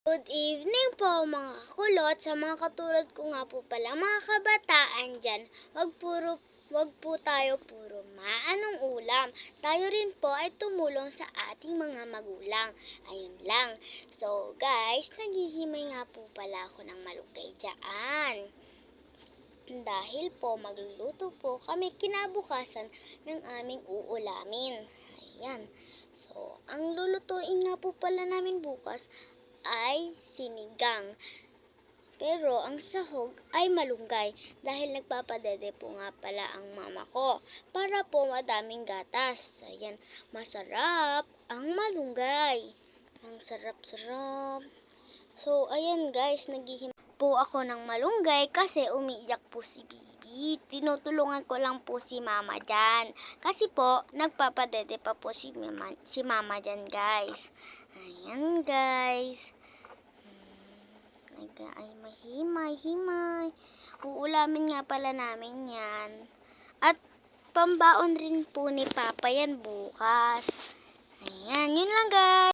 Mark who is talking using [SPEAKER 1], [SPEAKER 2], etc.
[SPEAKER 1] Good evening po mga kakulot. Sa mga katulad ko nga po pala mga kabataan dyan, wag po tayo puro maanong ulam. Tayo rin po ay tumulong sa ating mga magulang. Ayun lang. So guys, naghihimay nga po pala ako ng malunggay dyan. Dahil po magluluto po kami kinabukasan ng aming uulamin. Ayan. So, ang lulutuin nga po pala namin bukas ay sinigang. Pero ang sahog ay malunggay dahil nagpapadede po nga pala ang mama ko para po madaming gatas. Ayan, masarap ang malunggay. Ang sarap-sarap. So, ayan guys, naghihim po ako ng malunggay kasi umiiyak po si Bibi. Tinutulungan ko lang po si mama dyan. Kasi po, nagpapadede pa po si mama dyan guys. Ayan guys. Ay, mahimay. Uulamin nga pala namin yan. At pambaon rin po ni Papa yan bukas. Ayan, yun lang guys.